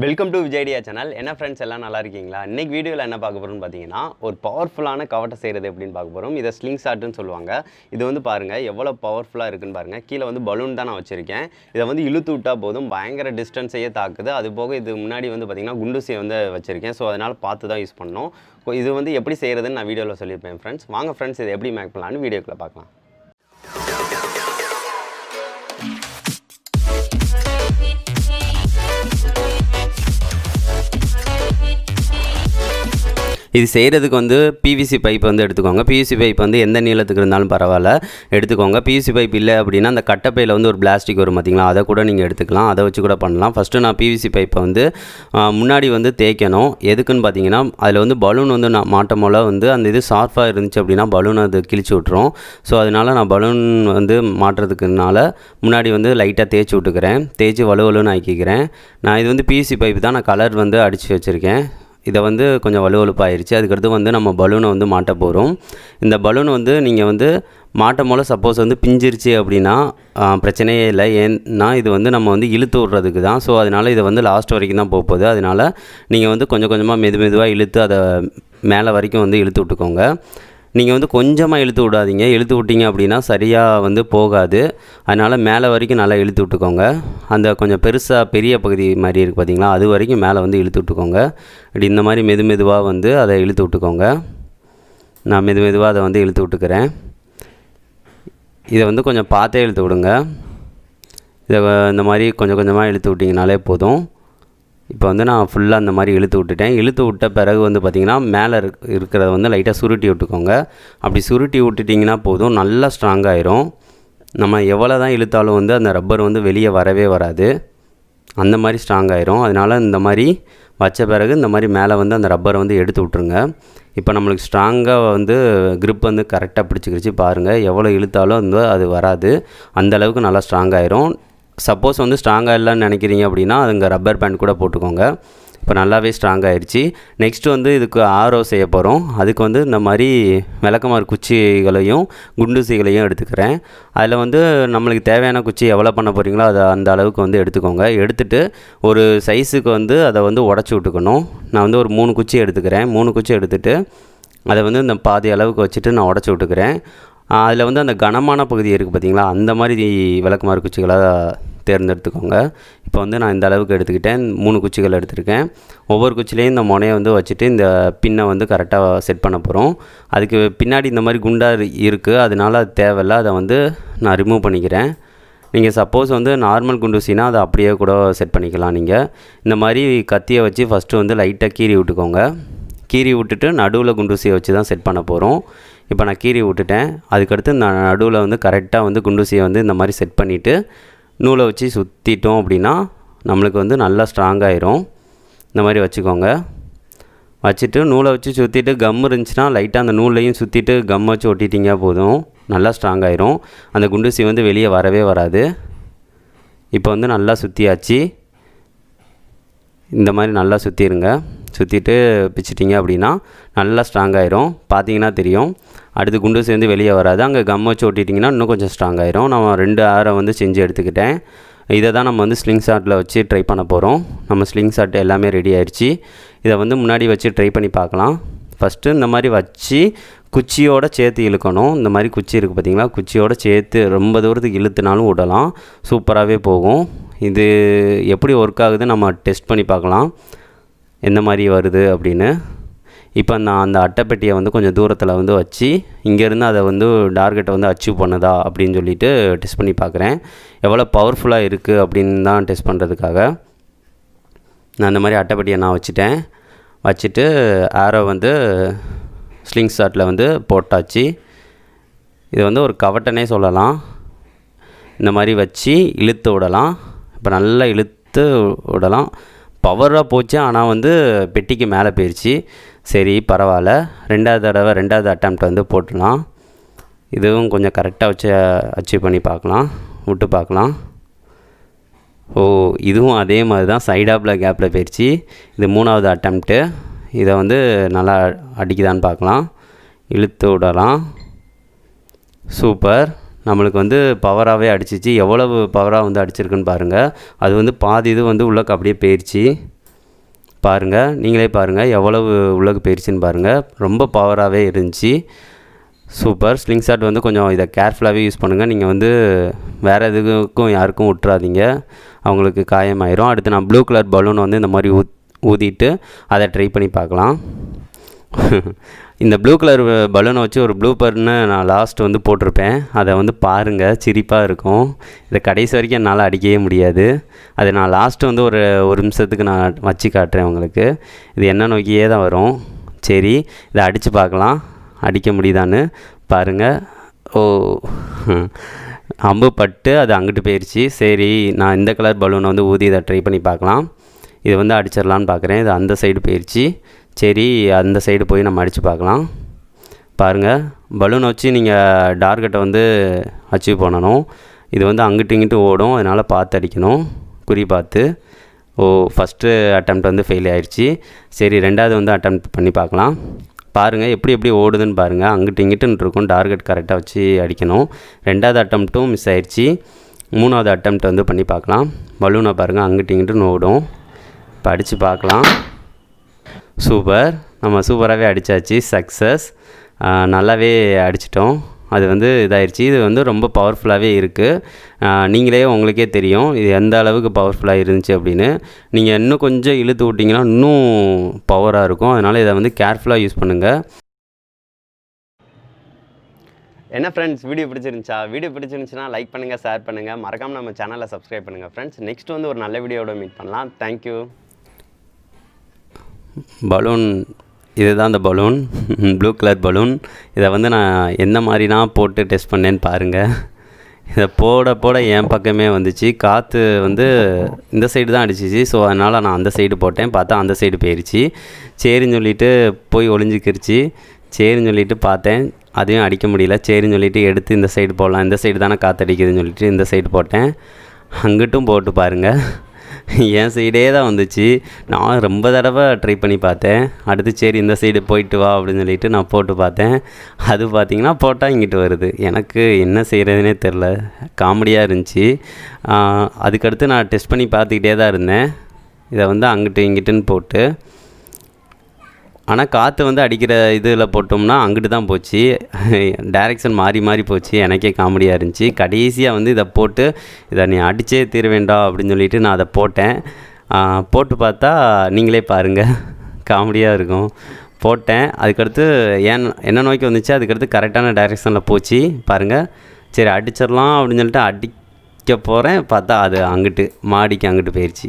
Welcome to Vijay channel. என்ன friends எல்லாம் நல்லா இருக்கீங்களா? இன்றைக்கி வீடியோவில் என்ன பார்க்க போகிறோம்னு பார்த்தீங்கன்னா, ஒரு பவர்ஃபுல்லான கவட்டை செய்கிறது எப்படின்னு பார்க்க போகிறோம். இதை ஸ்லிங்ஷாட்னு சொல்லுவாங்க. இது வந்து பாருங்கள் எவ்வளோ பவர்ஃபுல்லாக இருக்குன்னு பாருங்கள். கீழே வந்து பலூன் தான் நான் வச்சுருக்கேன். இதை வந்து இழுத்து விட்டால் போதும், பயங்கர டிஸ்டன்ஸையே தாக்குது. அது போக இது முன்னாடி வந்து பார்த்திங்கன்னா குண்டூசியை வந்து வச்சுருக்கேன். ஸோ அதனால் பார்த்து தான் யூஸ் பண்ணணும். இது வந்து எப்படி செய்கிறதுன்னு நான் வீடியோவில் சொல்லியிருப்பேன் ஃப்ரெண்ட்ஸ். வாங்க ஃப்ரெண்ட்ஸ், இதை எப்படி மேக் பண்ணலான்னு வீடியோக்குள்ளே பார்க்கலாம். இது செய்கிறதுக்கு வந்து பிவிசி பைப் வந்து எடுத்துக்கோங்க. பிவிசி பைப் வந்து எந்த நீளத்துக்கு இருந்தாலும் பரவாயில்ல எடுத்துக்கோங்க. பிவிசி பைப் இல்லை அப்படின்னா அந்த கட்டைப்பையில் வந்து ஒரு பிளாஸ்டிக் வரும் பார்த்திங்களா, அதை கூட நீங்கள் எடுத்துக்கலாம். அதை வச்சு கூட பண்ணலாம். ஃபஸ்ட்டு நான் பிவிசி பைப்பை வந்து முன்னாடி வந்து தேய்க்கணும். எதுக்குன்னு பார்த்தீங்கன்னா, அதில் வந்து பலூன் வந்து நான் மாட்டும் போல் வந்து அந்த இது ஷார்ப்பாக இருந்துச்சு அப்படின்னா பலூன் அது கிழிச்சு விட்ரும். ஸோ அதனால் நான் பலூன் வந்து மாட்டுறதுக்குனால முன்னாடி வந்து லைட்டாக தேய்ச்சி விட்டுக்கிறேன். தேய்ச்சி வலுவலுன்னு ஆக்கிக்கிறேன். நான் இது வந்து பிவிசி பைப் தான், நான் கலர் வந்து அடித்து வச்சுருக்கேன். இதை வந்து கொஞ்சம் வலுவலுப்பாகிடுச்சு. அதுக்கடுத்து வந்து நம்ம பலூனை வந்து மாட்ட போகிறோம். இந்த பலூன் வந்து நீங்கள் வந்து மாட்டும் போல் சப்போஸ் வந்து பிஞ்சிருச்சு அப்படின்னா பிரச்சனையே இல்லை. ஏன்னா இது வந்து நம்ம வந்து இழுத்து விட்றதுக்கு தான். ஸோ அதனால் இதை வந்து லாஸ்ட் வரைக்கும் தான் போகுது. அதனால் நீங்கள் வந்து கொஞ்சம் கொஞ்சமாக மெதுவாக இழுத்து அதை மேலே வரைக்கும் வந்து இழுத்து விட்டுக்கோங்க. நீங்கள் வந்து கொஞ்சமாக இழுத்து விடாதீங்க. இழுத்து விட்டிங்க அப்படின்னா சரியாக வந்து போகாது. அதனால் மேலே வரைக்கும் நல்லா இழுத்து விட்டுக்கோங்க. அந்த கொஞ்சம் பெரிய பகுதி மாதிரி இருக்குது பார்த்திங்களா, அது வரைக்கும் மேலே வந்து இழுத்து விட்டுக்கோங்க. இப்படி இந்த மாதிரி மெதுவாக வந்து அதை இழுத்து விட்டுக்கோங்க. நான் மெதுவாக அதை வந்து இழுத்து விட்டுக்கிறேன். இதை வந்து கொஞ்சம் பார்த்தே இழுத்து விடுங்க. இதை இந்த மாதிரி கொஞ்சம் கொஞ்சமாக இழுத்து விட்டிங்கனாலே போதும். இப்போ வந்து நான் ஃபுல்லாக அந்த மாதிரி இழுத்து விட்டுட்டேன். இழுத்து விட்ட பிறகு வந்து பார்த்திங்கன்னா மேலே இருக்கிறத வந்து லைட்டாக சுருட்டி விட்டுக்கோங்க. அப்படி சுருட்டி விட்டுட்டிங்கன்னா போதும், நல்லா ஸ்ட்ராங்காகிடும். நம்ம எவ்வளோ தான் இழுத்தாலும் வந்து அந்த ரப்பர் வந்து வெளியே வரவே வராது. அந்த மாதிரி ஸ்ட்ராங்காகிடும். அதனால் இந்த மாதிரி வச்ச பிறகு இந்த மாதிரி மேலே வந்து அந்த ரப்பரை வந்து எடுத்து விட்ருங்க. இப்போ நம்மளுக்கு ஸ்ட்ராங்காக வந்து க்ரிப் வந்து கரெக்டாக பிடிச்சிக்கிடுச்சு. பாருங்கள், எவ்வளோ இழுத்தாலும் வந்து அது வராது. அந்தளவுக்கு நல்லா ஸ்ட்ராங்காகிடும். சப்போஸ் வந்து ஸ்ட்ராங்காக இல்லைன்னு நினைக்கிறீங்க அப்படின்னா அதுங்க ரப்பர் பேண்ட் கூட போட்டுக்கோங்க. இப்போ நல்லாவே ஸ்ட்ராங் ஆகிடுச்சு. நெக்ஸ்ட்டு வந்து இதுக்கு ஆரோ செய்ய போகிறோம். அதுக்கு வந்து இந்த மாதிரி விளக்கமாறு குச்சிகளையும் குண்டூசிகளையும் எடுத்துக்கிறேன். அதில் வந்து நம்மளுக்கு தேவையான குச்சி எவ்வளோ பண்ண போகிறீங்களோ அதை அந்த அளவுக்கு வந்து எடுத்துக்கோங்க. எடுத்துகிட்டு ஒரு சைஸுக்கு வந்து அதை வந்து உடச்சி விட்டுக்கணும். நான் வந்து ஒரு 3 குச்சி எடுத்துக்கிறேன். 3 குச்சி எடுத்துகிட்டு அதை வந்து இந்த பாதி அளவுக்கு வச்சுட்டு நான் உடச்சி விட்டுக்கிறேன். அதில் வந்து அந்த கனமான பகுதி இருக்குது பார்த்திங்களா, அந்த மாதிரி விளக்கமாறு குச்சிகளாக தேர்ந்தெடுத்துக்கோங்க. இப்போ வந்து நான் இந்த அளவுக்கு எடுத்துக்கிட்டேன். 3 குச்சிகள் எடுத்துருக்கேன். ஒவ்வொரு குச்சிலையும் இந்த முனையை வந்து வச்சுட்டு இந்த பின்னை வந்து கரெக்டாக செட் பண்ண போகிறோம். அதுக்கு பின்னாடி இந்த மாதிரி குண்டாக இருக்குது, அதனால அது தேவையில்லை. அதை வந்து நான் ரிமூவ் பண்ணிக்கிறேன். நீங்கள் சப்போஸ் வந்து நார்மல் குண்டூசினா அதை அப்படியே கூட செட் பண்ணிக்கலாம். நீங்கள் இந்த மாதிரி கத்தியை வச்சு ஃபஸ்ட்டு வந்து லைட்டாக கீறி விட்டுக்கோங்க. கீறி விட்டுட்டு நடுவில் குண்டூசியை வச்சு தான் செட் பண்ண போகிறோம். இப்போ நான் கீறி விட்டுட்டேன். அதுக்கடுத்து நான் நடுவில் வந்து கரெக்டாக வந்து குண்டூசியை வந்து இந்த மாதிரி செட் பண்ணிவிட்டு நூலை வச்சு சுற்றிட்டோம் அப்படின்னா நம்மளுக்கு வந்து நல்லா ஸ்ட்ராங்காகிடும். இந்த மாதிரி வச்சுக்கோங்க. வச்சுட்டு நூலை வச்சு சுற்றிட்டு கம் இருந்துச்சுன்னா லைட்டாக அந்த நூலையும் சுற்றிட்டு கம் வச்சு ஒட்டிட்டிங்க போதும், நல்லா ஸ்ட்ராங்காகிடும். அந்த குண்டூசி வந்து வெளியே வரவே வராது. இப்போ வந்து நல்லா சுற்றியாச்சு. இந்த மாதிரி நல்லா சுற்றிடுங்க. சுற்றிட்டு பிச்சிட்டிங்க அப்படின்னா நல்லா ஸ்ட்ராங்காகிடும். பார்த்தீங்கன்னா தெரியும். அடுத்து குண்டூசி வந்து வெளியே வராது. அங்கே கம் வச்சு ஒட்டிட்டிங்கன்னா இன்னும் கொஞ்சம் ஸ்ட்ராங்காகிடும். நான் 2 ஆரை வந்து செஞ்சு எடுத்துக்கிட்டேன். இதை தான் நம்ம வந்து ஸ்லிங்ஷாட்டில் வச்சு ட்ரை பண்ண போகிறோம். நம்ம ஸ்லிங்ஷாட் எல்லாமே ரெடி ஆயிடுச்சு. இதை வந்து முன்னாடி வச்சு ட்ரை பண்ணி பார்க்கலாம். ஃபஸ்ட்டு இந்த மாதிரி வச்சு குச்சியோடு சேர்த்து இழுக்கணும். இந்த மாதிரி குச்சி இருக்குது பார்த்திங்களா, குச்சியோடு சேர்த்து ரொம்ப தூரத்துக்கு இழுத்துனாலும் விடலாம், சூப்பராகவே போகும். இது எப்படி ஒர்க் ஆகுது நம்ம டெஸ்ட் பண்ணி பார்க்கலாம், எந்த மாதிரி வருது அப்படின்னு. இப்போ நான் அந்த அட்டைப்பெட்டியை வந்து கொஞ்சம் தூரத்தில் வந்து வச்சு இங்கேருந்து அதை வந்து டார்கெட்டை வந்து அச்சீவ் பண்ணுதா அப்படின்னு சொல்லிட்டு டெஸ்ட் பண்ணி பார்க்குறேன். எவ்வளோ பவர்ஃபுல்லாக இருக்குது அப்படின்னு தான் டெஸ்ட் பண்ணுறதுக்காக நான் அந்த மாதிரி அட்டைப்பெட்டியை நான் வச்சுட்டு ஆரோ வந்து ஸ்லிங்ஷாட்டில் வந்து போட்டாச்சு. இது வந்து ஒரு கவட்டனே சொல்லலாம். இந்த மாதிரி வச்சு இழுத்து விடலாம். இப்போ நல்லா இழுத்து விடலாம். பவராக போச்சு, ஆனால் வந்து பெட்டிக்கு மேலே போயிடுச்சு. சரி பரவாயில்ல. ரெண்டாவது அட்டெம்ப்ட் வந்து போட்டுடலாம். இதுவும் கொஞ்சம் கரெக்டாக வச்சு அச்சீவ் பண்ணி பார்க்கலாம், விட்டு பார்க்கலாம். இதுவும் அதே மாதிரி தான் சைடாப்பில் கேப்பில் போயிடுச்சு. இது 3வது அட்டெம்ப்ட்டு. இதை வந்து நல்லா அடிக்குதான்னு பார்க்கலாம். இழுத்து விடலாம். சூப்பர். நம்மளுக்கு வந்து பவராகவே அடிச்சிச்சு. எவ்வளவு பவராக வந்து அடிச்சிருக்குன்னு பாருங்கள். அது வந்து பாதி இது வந்து உள்ளே அப்படியே போயிடுச்சு. பாருங்கள், நீங்களே பாருங்கள் எவ்வளவு உள்ளக்கு போயிடுச்சின்னு பாருங்கள். ரொம்ப பவராகவே இருந்துச்சு. சூப்பர். ஸ்லிங்ஷாட் வந்து கொஞ்சம் இதை கேர்ஃபுல்லாகவே யூஸ் பண்ணுங்கள். நீங்கள் வந்து வேறு எதுக்கும் யாருக்கும் விட்றாதீங்க, அவங்களுக்கு காயமாயிரும். அடுத்து நான் ப்ளூ கலர் பலூன் வந்து இந்த மாதிரி ஊதிட்டு அதை ட்ரை பண்ணி பார்க்கலாம். இந்த ப்ளூ கலர் பலூனை வச்சு ஒரு ப்ளூ பர்னு நான் லாஸ்ட் வந்து போட்டிருப்பேன். அதை வந்து பாருங்கள், சிரிப்பாக இருக்கும். இதை கடைசி வரைக்கும் என்னால் அடிக்கவே முடியாது. அதை நான் லாஸ்ட்டு வந்து ஒரு நிமிஷத்துக்கு நான் வச்சு காட்டுறேன் உங்களுக்கு. இது என்ன நோக்கியே தான் வரும். சரி, இதை அடித்து பார்க்கலாம், அடிக்க முடியுதான்னு பாருங்கள். ஓ, அம்பு பட்டு அது அங்கிட்டு போயிடுச்சு. சரி, நான் இந்த கலர் பலூனை வந்து ஊதி இதை ட்ரை பண்ணி பார்க்கலாம். இது வந்து அடிச்சிடலான்னு பார்க்குறேன். இது அந்த சைடு போயிடுச்சு. சரி, அந்த சைடு போய் நம்ம அடித்து பார்க்கலாம். பாருங்கள், பலூனை வச்சு நீங்கள் டார்கெட்டை வந்து அச்சீவ் பண்ணணும். இது வந்து அங்கிட்டு இங்கிட்டு ஓடும், அதனால் பார்த்து அடிக்கணும், குறி பார்த்து. ஓ, ஃபஸ்ட்டு அட்டெம்ப்ட் வந்து ஃபெயில் ஆயிடுச்சு. சரி, ரெண்டாவது வந்து அட்டெம்ப்ட் பண்ணி பார்க்கலாம். பாருங்கள் எப்படி ஓடுதுன்னு பாருங்கள். அங்கிட்டு இங்கிட்டுன்னு இருக்கும், டார்கெட் கரெக்டாக வச்சு அடிக்கணும். ரெண்டாவது அட்டெம்ப்ட்டும் மிஸ் ஆயிடுச்சு. மூணாவது அட்டெம்ப்ட் வந்து பண்ணி பார்க்கலாம். பலூனை பாருங்கள், அங்கிட்டு இங்கிட்டுன்னு ஓடும். இப்போ அடித்து பார்க்கலாம். சூப்பர், நம்ம சூப்பராகவே அடித்தாச்சு. சக்ஸஸ், நல்லாவே அடிச்சிட்டோம். அது வந்து இதாகிடுச்சு. இது வந்து ரொம்ப பவர்ஃபுல்லாகவே இருக்குது. நீங்களே உங்களுக்கே தெரியும் இது எந்த அளவுக்கு பவர்ஃபுல்லாக இருந்துச்சு அப்படின்னு. நீங்கள் இன்னும் கொஞ்சம் இழுத்து விட்டிங்கன்னா இன்னும் பவராக இருக்கும். அதனால் இதை வந்து கேர்ஃபுல்லாக யூஸ் பண்ணுங்கள். என்ன ஃப்ரெண்ட்ஸ், வீடியோ பிடிச்சிருந்துச்சுன்னா லைக் பண்ணுங்கள், ஷேர் பண்ணுங்கள், மறக்காமல் நம்ம சேனலை சப்ஸ்கிரைப் பண்ணுங்கள் ஃப்ரெண்ட்ஸ். நெக்ஸ்ட் வந்து ஒரு நல்ல வீடியோவோட மீட் பண்ணலாம். தேங்க்யூ. பலூன் இதுதான் அந்த பலூன், ப்ளூ கலர் பலூன். இதை வந்து நான் எந்த மாதிரினா போட்டு டெஸ்ட் பண்ணேன்னு பாருங்கள். இதை போட என் பக்கமே வந்துச்சு. காற்று வந்து இந்த சைடு தான் அடிச்சிச்சு. ஸோ அதனால் நான் அந்த சைடு போட்டேன், பார்த்தா அந்த சைடு போயிடுச்சு. சரின்னு சொல்லிவிட்டு போய் ஒளிஞ்சிக்கிருச்சு. சரின்னு சொல்லிவிட்டு பார்த்தேன், அதையும் அடிக்க முடியல. சரின்னு சொல்லிவிட்டு எடுத்து இந்த சைடு போடலாம், இந்த சைடு தானே காற்று அடிக்குதுன்னு சொல்லிவிட்டு இந்த சைடு போட்டேன். அங்கிட்டும் போட்டு பாருங்கள், என் சைடே தான் வந்துச்சு. நான் ரொம்ப தடவை ட்ரை பண்ணி பார்த்தேன். அடுத்து சரி இந்த சைடு போயிட்டு வா அப்படின்னு சொல்லிட்டு நான் போட்டு பார்த்தேன். அது பார்த்திங்கன்னா போட்டால் இங்கிட்டு வருது. எனக்கு என்ன செய்கிறதுனே தெரில, காமெடியாக இருந்துச்சு. அதுக்கடுத்து நான் டெஸ்ட் பண்ணி பார்த்துக்கிட்டே தான் இருந்தேன். இதை வந்து அங்கிட்டு இங்கிட்டுன்னு போட்டு, ஆனால் காற்று வந்து அடிக்கிற இதில் போட்டோம்னா அங்கிட்டு தான் போச்சு. டைரெக்ஷன் மாறி போச்சு. எனக்கே காமெடியாக இருந்துச்சு. கடைசியாக வந்து இதை போட்டு இதை நீ அடித்தே தீர வேண்டாம் அப்படின்னு சொல்லிவிட்டு நான் அதை போட்டேன். போட்டு பார்த்தா நீங்களே பாருங்கள், காமெடியாக இருக்கும். போட்டேன், அதுக்கடுத்து என்ன நோக்கி வந்துச்சு, அதுக்கடுத்து கரெக்டான டைரெக்ஷனில் போச்சு பாருங்கள். சரி அடிச்சிடலாம் அப்படின்னு சொல்லிட்டு அடிக்க போகிறேன், பார்த்தா அது அங்கிட்டு மாடிக்கு அங்கிட்டு போயிடுச்சு.